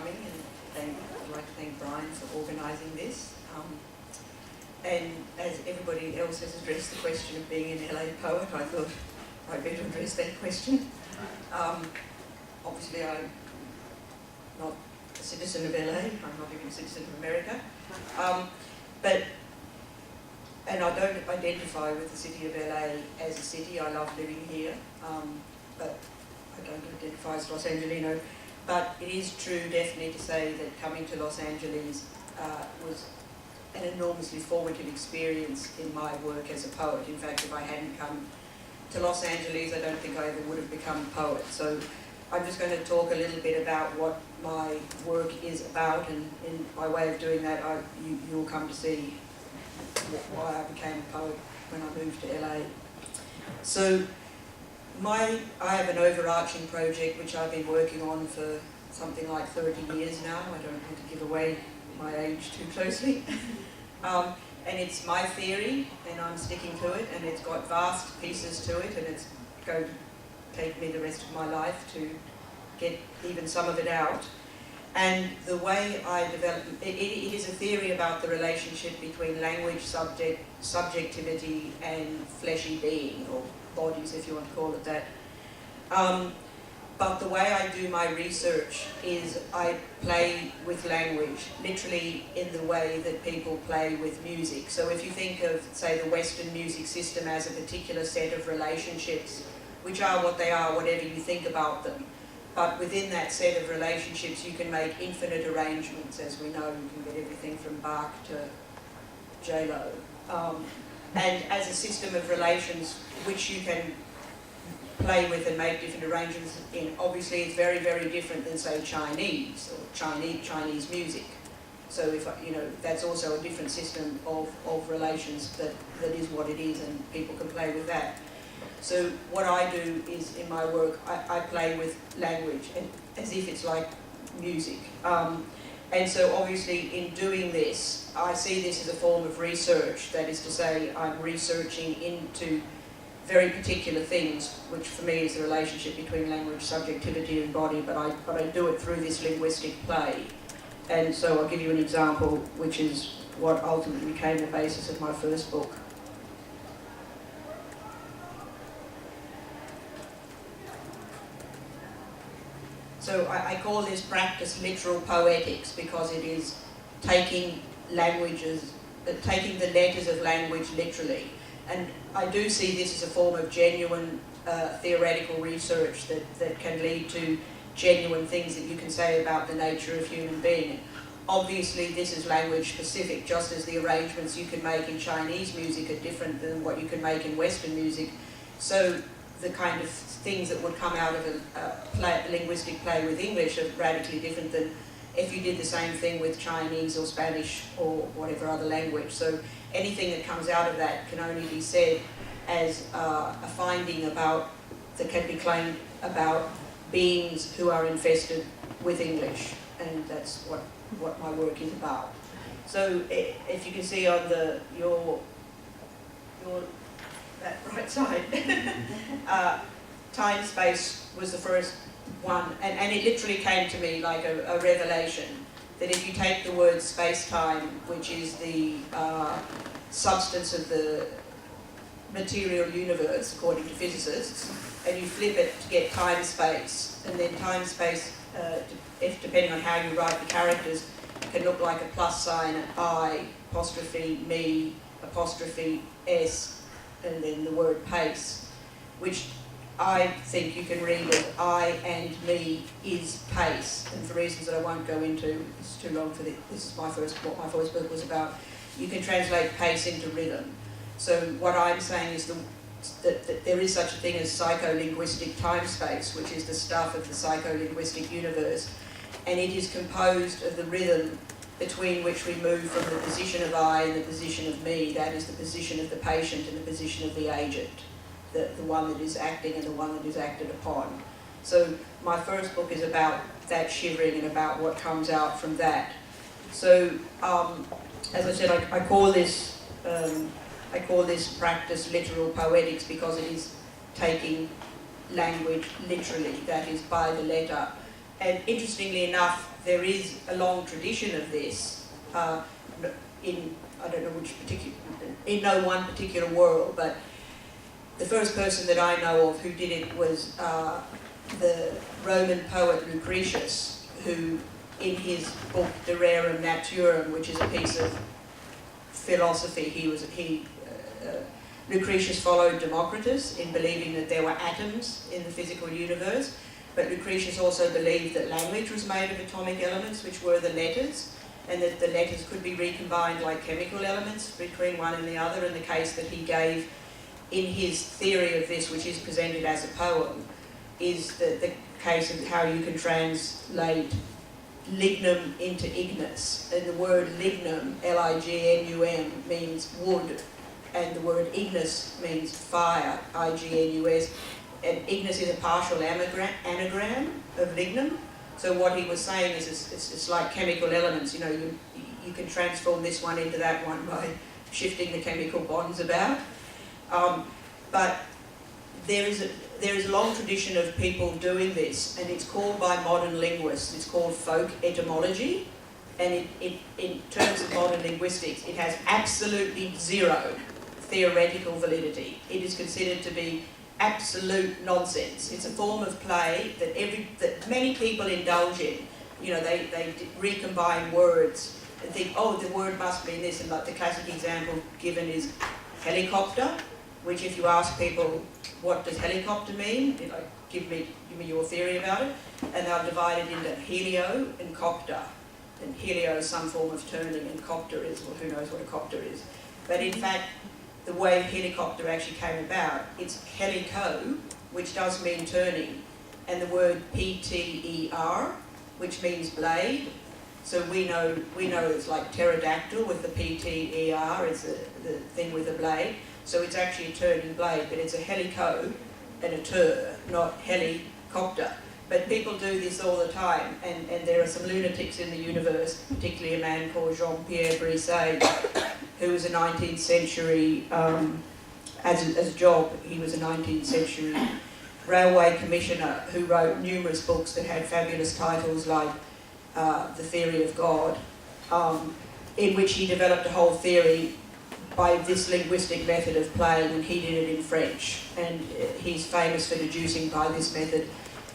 coming, and I'd like to thank Brian for organising this. And as everybody else has addressed the question of being an LA poet, I thought I'd better address that question. Obviously, I'm not a citizen of LA, I'm not even a citizen of America. And I don't identify with the city of LA as a city. I love living here, but I don't identify as Los Angelino. But it is true, definitely, to say that coming to Los Angeles was an enormously formative experience in my work as a poet. In fact, if I hadn't come to Los Angeles, I don't think I ever would have become a poet. So I'm just going to talk a little bit about what my work is about, and by way of doing that, you'll come to see why I became a poet when I moved to LA. So I have an overarching project which I've been working on for something like 30 years now. I don't want to give away my age too closely. And it's my theory, and I'm sticking to it, and it's got vast pieces to it, and it's going to take me the rest of my life to get even some of it out. And the way I develop it is a theory about the relationship between language, subjectivity, and fleshy being, or bodies, if you want to call it that. But the way I do my research is I play with language, literally in the way that people play with music. So if you think of, say, the Western music system as a particular set of relationships, which are what they are, whatever you think about them, but within that set of relationships you can make infinite arrangements. As we know, you can get everything from Bach to J-Lo. And as a system of relations which you can play with and make different arrangements in, obviously it's very, very different than, say, Chinese or Chinese music. So if that's also a different system of relations that is what it is, and people can play with that. So what I do is, in my work, I play with language, and as if it's like music. And so obviously in doing this, I see this as a form of research. That is to say, I'm researching into very particular things, which for me is the relationship between language, subjectivity and body, but I do it through this linguistic play. And so I'll give you an example, which is what ultimately became the basis of my first book. So I call this practice literal poetics, because it is taking languages, taking the letters of language literally. And I do see this as a form of genuine theoretical research that can lead to genuine things that you can say about the nature of human being. Obviously this is language specific, just as the arrangements you can make in Chinese music are different than what you can make in Western music. So the kind of things that would come out of a linguistic play with English are radically different than if you did the same thing with Chinese or Spanish or whatever other language. So anything that comes out of that can only be said as a finding that can be claimed about beings who are infested with English, and that's what my work is about. So if you can see on your that right side, time space was the first one, and it literally came to me like a revelation, that if you take the word space-time, which is the substance of the material universe according to physicists, and you flip it to get time-space, and then time-space, if depending on how you write the characters, can look like a plus sign, an I, apostrophe, me, apostrophe, S, and then the word pace, which I think you can read as I and me is pace, and for reasons that I won't go into, it's too long for this is what my first book was about. You can translate pace into rhythm. So what I'm saying is that there is such a thing as psycholinguistic time-space, which is the stuff of the psycholinguistic universe, and it is composed of the rhythm between which we move from the position of I and the position of me, that is the position of the patient and the position of the agent, the one that is acting and the one that is acted upon. So my first book is about that shivering and about what comes out from that. So as I said, I call this practice literal poetics because it is taking language literally, that is by the letter. And interestingly enough, there is a long tradition of this in, I don't know which particular, in no one particular world, but the first person that I know of who did it was the Roman poet Lucretius, who in his book De Rerum Naturam, which is a piece of philosophy, Lucretius followed Democritus in believing that there were atoms in the physical universe, but Lucretius also believed that language was made of atomic elements, which were the letters, and that the letters could be recombined like chemical elements between one and the other. And the case that he gave in his theory of this, which is presented as a poem, is the case of how you can translate lignum into ignis. And the word lignum, L-I-G-N-U-M, means wood, and the word ignis means fire, I-G-N-U-S. And ignis is a partial anagram of lignum. So what he was saying is it's like chemical elements. You know, you can transform this one into that one by shifting the chemical bonds about. But there is a long tradition of people doing this, and it's called by modern linguists, it's called folk etymology. And in terms of modern linguistics, it has absolutely zero theoretical validity. It is considered to be absolute nonsense. It's a form of play that many people indulge in. You know, they recombine words and think, oh, the word must mean this. And like the classic example given is helicopter, which if you ask people, what does helicopter mean? You know, give me your theory about it. And they'll divide it into helio and copter. And helio is some form of turning, and copter is, well, who knows what a copter is. But in fact, the way helicopter actually came about, it's helico, which does mean turning, and the word P-T-E-R, which means blade. So we know it's like pterodactyl with the P-T-E-R, it's the thing with the blade. So it's actually a turning blade, but it's a helico and a tur, not helicopter. But people do this all the time, and there are some lunatics in the universe, particularly a man called Jean-Pierre Brisset, who was a 19th century, as a job, he was a 19th century railway commissioner who wrote numerous books that had fabulous titles like The Theory of God, in which he developed a whole theory by this linguistic method of playing, and he did it in French. And he's famous for deducing by this method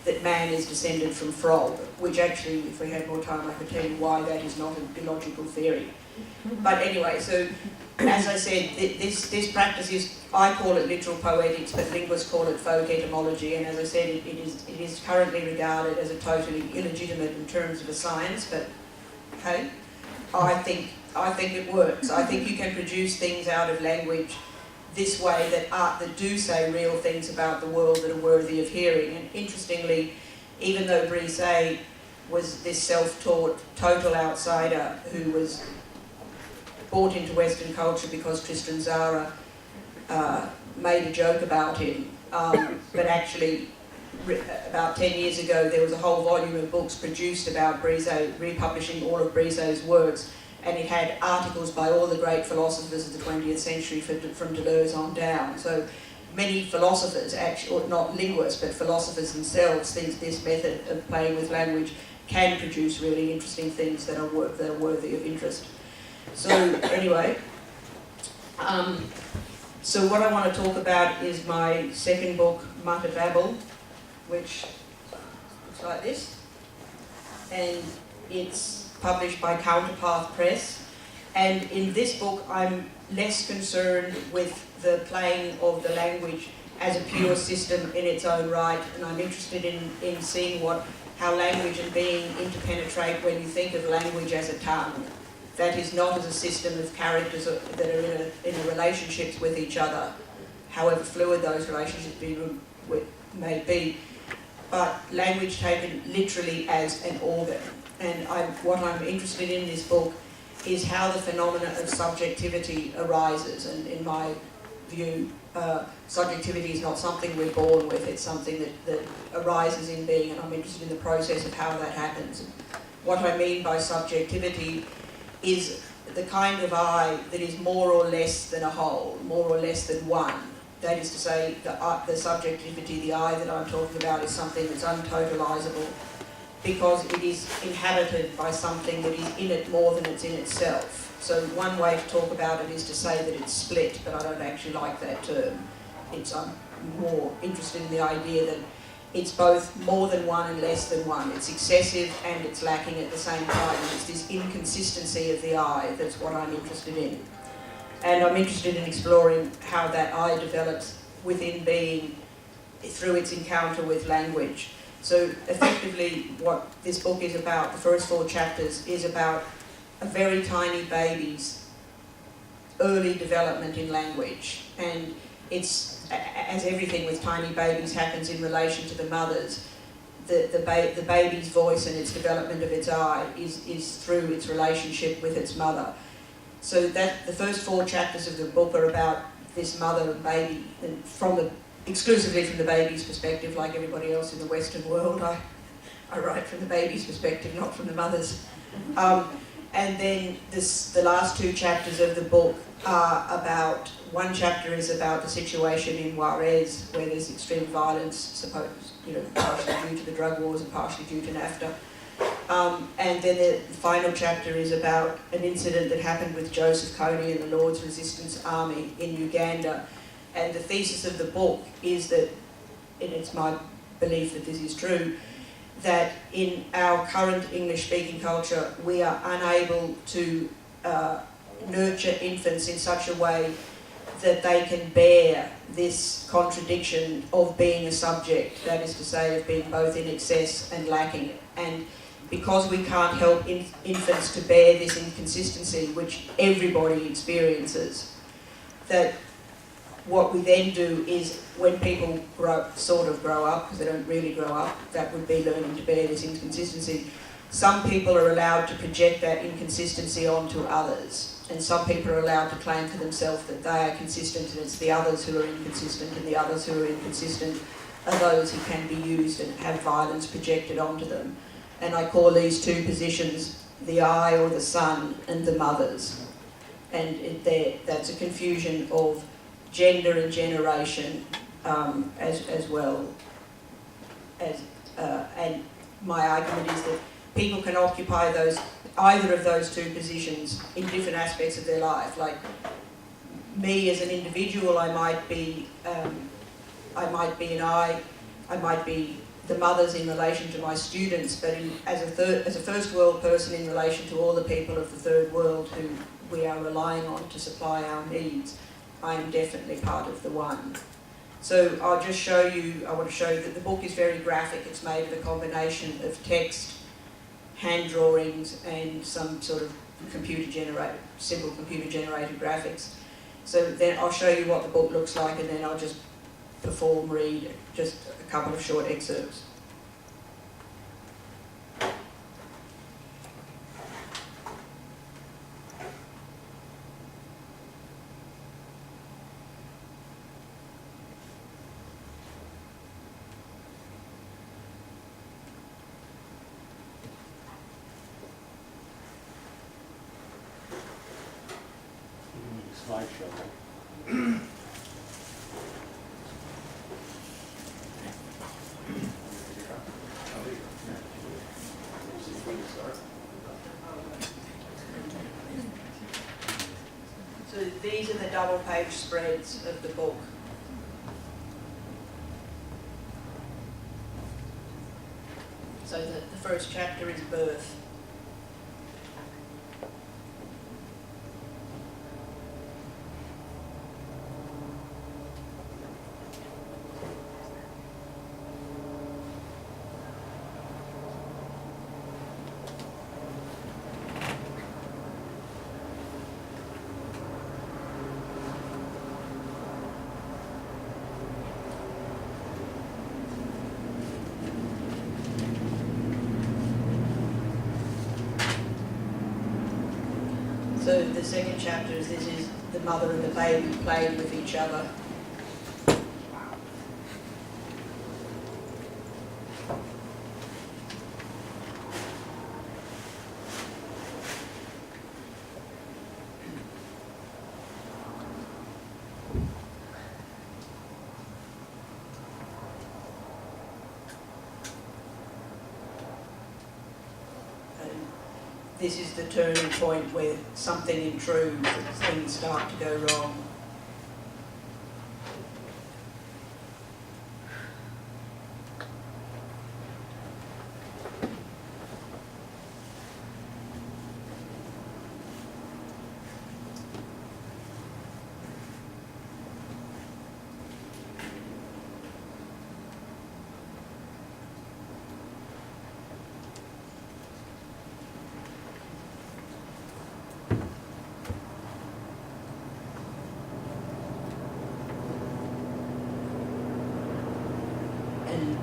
that man is descended from frog, which actually, if we had more time, I could tell you why that is not an illogical theory. But anyway, so as I said, this practice is, I call it literal poetics, but linguists call it folk etymology, and as I said, it is currently regarded as a totally illegitimate in terms of a science, but hey, I think it works. I think you can produce things out of language this way that do say real things about the world that are worthy of hearing. And interestingly, even though Brisset was this self-taught total outsider who was brought into Western culture because Tristan Tzara made a joke about him, but actually about 10 years ago there was a whole volume of books produced about Brisset, republishing all of Brisset's works, and it had articles by all the great philosophers of the 20th century from Deleuze on down. So many philosophers, actually, or not linguists, but philosophers themselves, think this method of playing with language can produce really interesting things that are worthy of interest. So anyway, so what I want to talk about is my second book, Mata Babel, which looks like this, and it's published by Counterpath Press. And in this book, I'm less concerned with the playing of the language as a pure system in its own right, and I'm interested in seeing how language and being interpenetrate when you think of language as a tongue. That is not as a system of characters that are in relationships with each other, however fluid those relationships may be, but language taken literally as an organ. And what I'm interested in this book is how the phenomena of subjectivity arises. And in my view, subjectivity is not something we're born with, it's something that arises in being, and I'm interested in the process of how that happens. What I mean by subjectivity is the kind of I that is more or less than a whole, more or less than one. That is to say, the subjectivity, the I that I'm talking about, is something that's untotalizable, because it is inhabited by something that is in it more than it's in itself. So one way to talk about it is to say that it's split, but I don't actually like that term. I'm more interested in the idea that it's both more than one and less than one. It's excessive and it's lacking at the same time. And it's this inconsistency of the I that's what I'm interested in. And I'm interested in exploring how that I develops within being through its encounter with language. So effectively what this book is about, the first 4 chapters, is about a very tiny baby's early development in language. And it's, as everything with tiny babies happens in relation to the mothers, the baby's voice and its development of its I is through its relationship with its mother. So that the first 4 chapters of the book are about this mother and baby, and exclusively from the baby's perspective, like everybody else in the Western world. I write from the baby's perspective, not from the mother's. And then the last 2 chapters of the book are about, one chapter is about the situation in Juarez, where there's extreme violence, partially due to the drug wars and partially due to NAFTA. And then the final chapter is about an incident that happened with Joseph Kony and the Lord's Resistance Army in Uganda. And the thesis of the book is that, and it's my belief that this is true, that in our current English-speaking culture, we are unable to nurture infants in such a way that they can bear this contradiction of being a subject, that is to say, of being both in excess and lacking. And because we can't help infants to bear this inconsistency, which everybody experiences, that what we then do is, when people sort of grow up, because they don't really grow up, that would be learning to bear this inconsistency. Some people are allowed to project that inconsistency onto others, and some people are allowed to claim for themselves that they are consistent, and it's the others who are inconsistent, and the others who are inconsistent are those who can be used and have violence projected onto them. And I call these 2 positions the I or the son and the mothers. And that's a confusion of gender and generation as well as, and my argument is that people can occupy either of those 2 positions in different aspects of their life. Like me as an individual, I might be an I might be the mothers in relation to my students, but as a first world person in relation to all the people of the third world who we are relying on to supply our needs, I am definitely part of the one. So I'll just show you, I want to show you that the book is very graphic. It's made of a combination of text, hand drawings, and some sort of simple computer-generated graphics. So then I'll show you what the book looks like, and then I'll just read just a couple of short excerpts. Slideshow. So these are the double-page spreads of the book. So the first chapter is birth. So the second chapter is, this is the mother and the baby playing with each other. this is the turning point where something intrudes, things start to go wrong.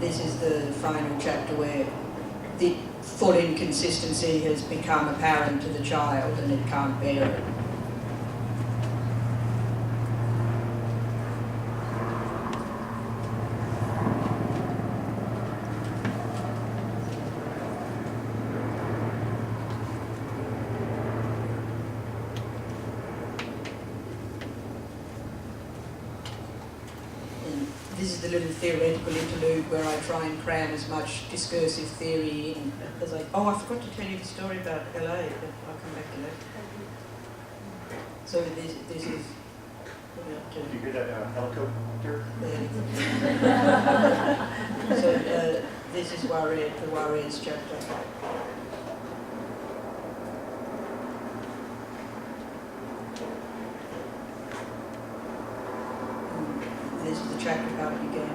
This is the final chapter where the full inconsistency has become apparent to the child and it can't bear it. This is the little theoretical interlude where I try and cram as much discursive theory in as I... Oh, I forgot to tell you the story about LA, but I'll come back to that. So this is... Did you hear that helicopter? So this is Wertheim, the Wertheim's chapter. This is the chapter about Uganda.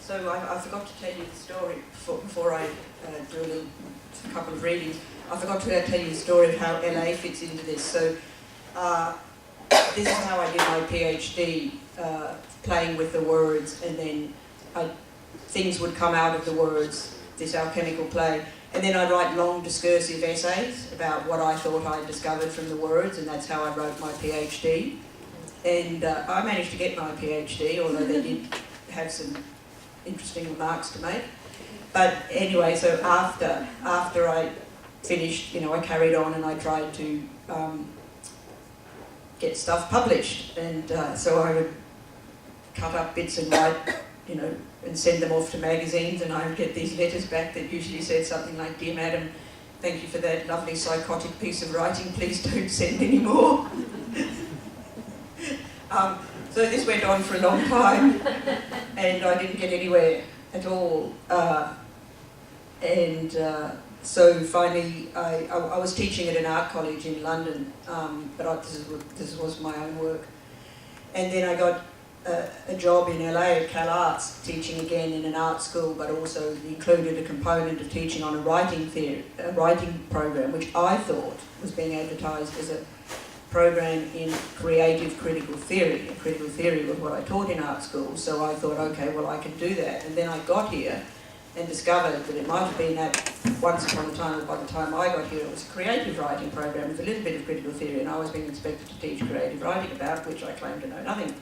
So I forgot to tell you the story before I do a couple of readings. I forgot to tell you the story of how LA fits into this. So this is how I did my PhD, playing with the words, and then things would come out of the words, this alchemical play. And then I'd write long discursive essays about what I thought I'd discovered from the words, and that's how I wrote my PhD. And I managed to get my PhD, although they did have some interesting remarks to make. But anyway, so after I finished, I carried on and I tried to get stuff published. And so I would cut up bits and write, and send them off to magazines, and I would get these letters back that usually said something like, "Dear Madam, thank you for that lovely psychotic piece of writing, please don't send any more." So this went on for a long time, and I didn't get anywhere at all. So finally, I was teaching at an art college in London, but this was my own work. And then I got a job in LA at Cal Arts, teaching again in an art school, but also included a component of teaching on a writing program, which I thought was being advertised as a program in creative critical theory. And critical theory was what I taught in art school, so I thought, okay, well, I can do that. And then I got here and discovered that it might have been that once upon a time, or by the time I got here, it was a creative writing program with a little bit of critical theory, and I was being expected to teach creative writing, about which I claimed to know nothing.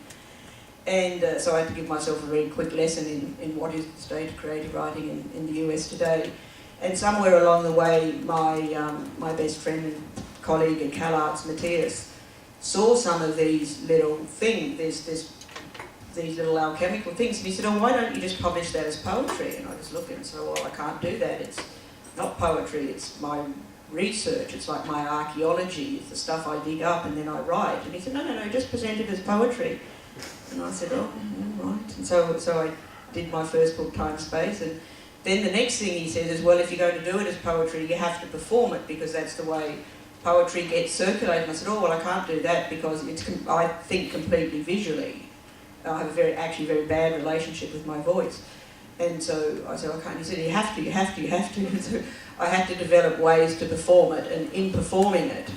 And so I had to give myself a very quick lesson in what is the state of creative writing in the US today. And somewhere along the way, my best friend and colleague at Cal Arts, Matthias, saw some of these little things, these little alchemical things, and he said, "Oh, why don't you just publish that as poetry?" And I just looked at it and said, "Well, I can't do that. It's not poetry, it's my research, it's like my archaeology, it's the stuff I dig up and then I write." And he said, no, just present it as poetry. And I said, "Oh, right." And so I did my first book, Time Space, and then the next thing he said is, "Well, if you're going to do it as poetry, you have to perform it, because that's the way poetry gets circulated." And I said, "Oh, well, I can't do that because I think completely visually. I have a very bad relationship with my voice." And so I said, I can't. He said, you have to. And so I had to develop ways to perform it, and in performing it,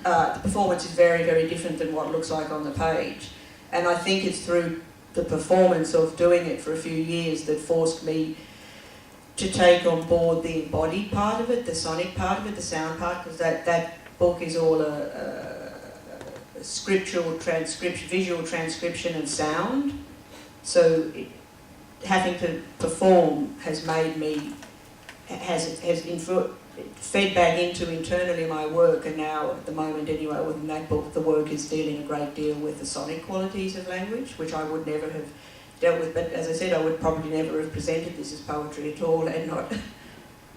the performance is very, very different than what it looks like on the page. And I think it's through the performance of doing it for a few years that forced me to take on board the embodied part of it, the sonic part of it, the sound part, because that book is all a scriptural transcription, visual transcription and sound. So having to perform has made me, fed back into internally my work, and now at the moment anyway within that book the work is dealing a great deal with the sonic qualities of language, which I would never have dealt with, but as I said I would probably never have presented this as poetry at all had not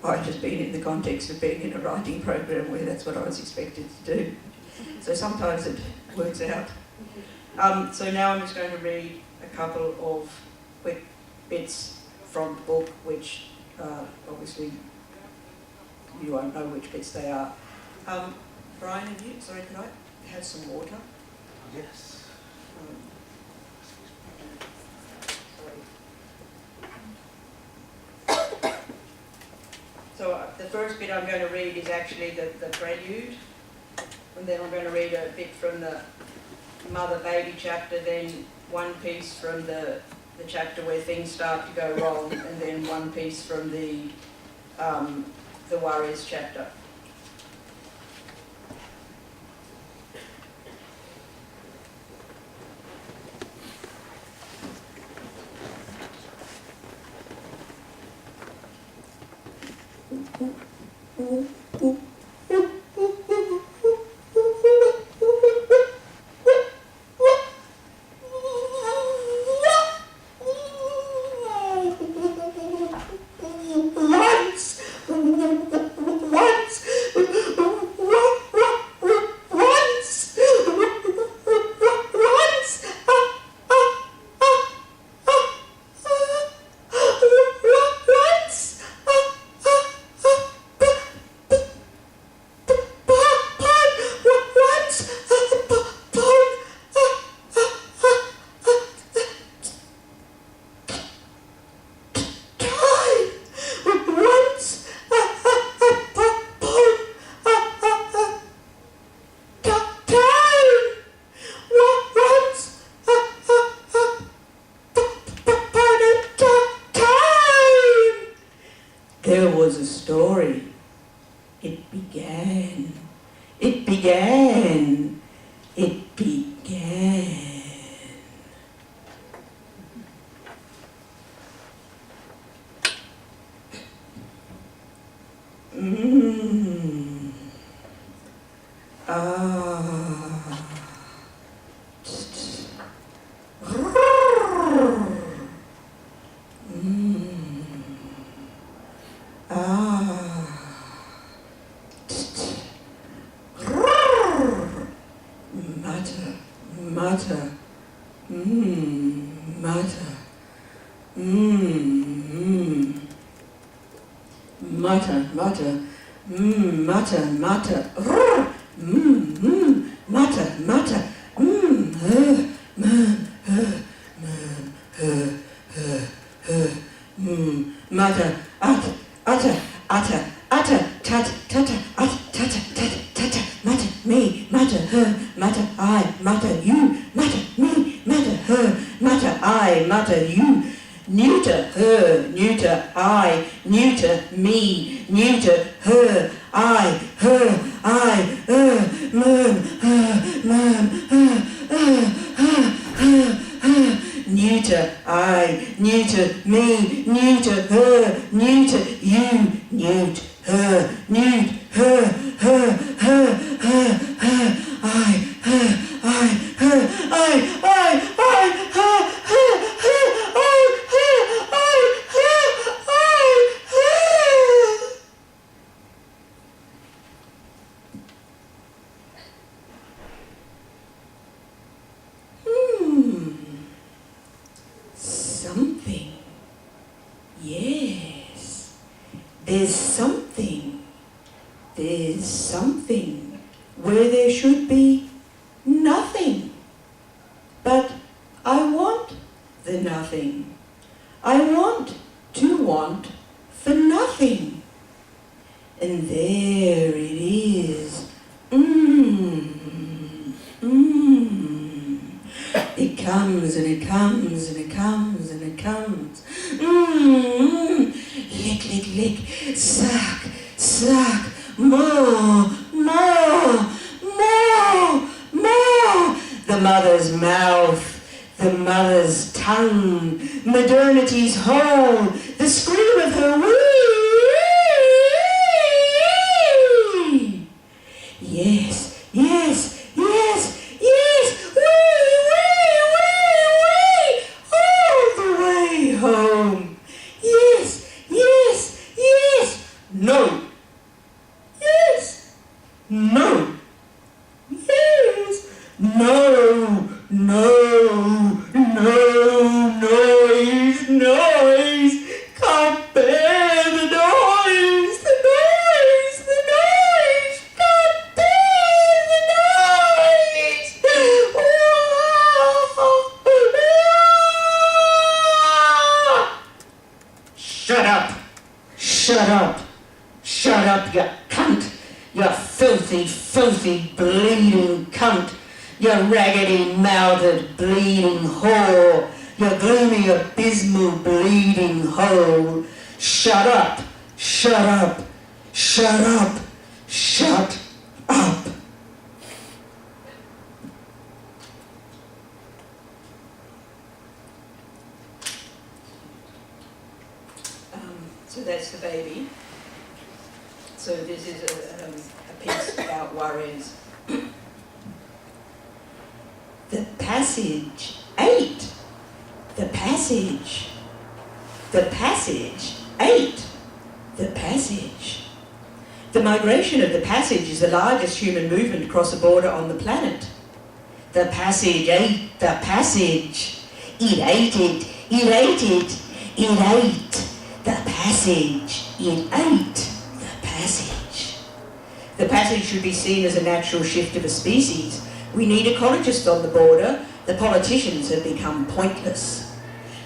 I just been in the context of being in a writing program where that's what I was expected to do. So sometimes it works out. So now I'm just going to read a couple of quick bits from the book, which obviously you won't know which bits they are. Brian, have you? Sorry, can I have some water? Yes. Sorry. So the first bit I'm going to read is actually the prelude, and then I'm going to read a bit from the mother-baby chapter, then one piece from the chapter where things start to go wrong, and then one piece from the worries chapter. There was a story. It began. There's something where there should be nothing. But I want the nothing. I want nothing. And there it is. It comes and it comes and it comes and it comes. Lick, lick, lick. Suck, suck. More, more, more, more. The mother's mouth, the mother's tongue, modernity's whole, the scream of her wee. Yes, yes, yes, yes, wee, all the way home. Yes, yes, yes, no. Yes, no, yes, no, no, no, noise, noise, can't bear the noise, the noise, the noise, can't bear the noise. Shut up, shut up, shut up, you cunt. You filthy, filthy, bleeding cunt. You raggedy-mouthed, bleeding whore. You gloomy, abysmal, bleeding hole. Shut up, shut up, shut up, shut up. So that's the baby. So this is a piece about worries. The passage 8. The passage. The passage 8. The passage. The migration of the passage is the largest human movement across a border on the planet. The passage 8. The passage. It ate it. It ate it. It ate. The passage. It ate. Passage. The passage should be seen as a natural shift of a species. We need ecologists on the border. The politicians have become pointless.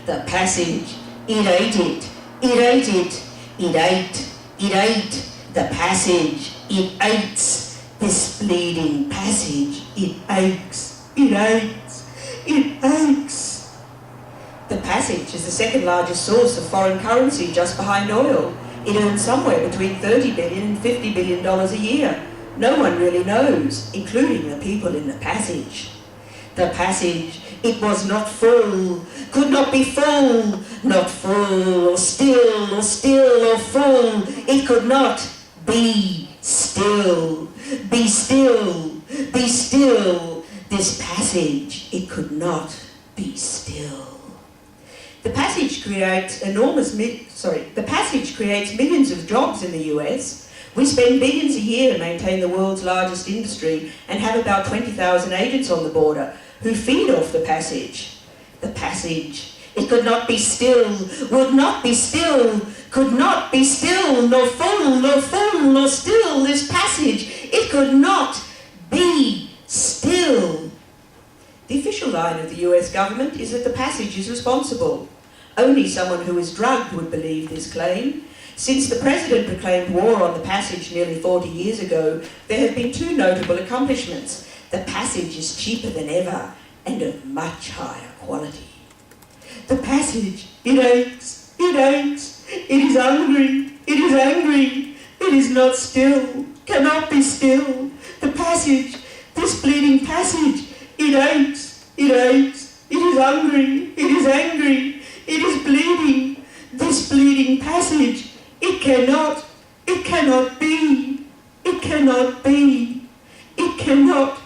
The passage, it ate it, it ate it, it ate, it ate. The passage, it aches. This bleeding passage, it aches, it aches, it aches. The passage is the second largest source of foreign currency just behind oil. It earns somewhere between $30 billion and $50 billion a year. No one really knows, including the people in the passage. The passage, it was not full, could not be full, not full, or still, or still, or full. It could not be still, be still, be still. This passage, it could not be still. The passage creates millions of jobs in the US. We spend billions a year to maintain the world's largest industry and have about 20,000 agents on the border who feed off the passage. The passage, it could not be still, would not be still, could not be still, nor full, nor full, nor still. This passage, it could not be still. The official line of the US government is that the passage is responsible. Only someone who is drugged would believe this claim. Since the President proclaimed war on the passage nearly 40 years ago, there have been two notable accomplishments. The passage is cheaper than ever and of much higher quality. The passage, it aches, it aches, it is hungry, it is angry, it is not still, cannot be still. The passage, this bleeding passage, it aches, it aches, it is hungry, it is angry, it is bleeding. This bleeding passage, it cannot be, it cannot be, it cannot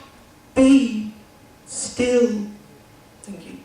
be still. Thank you.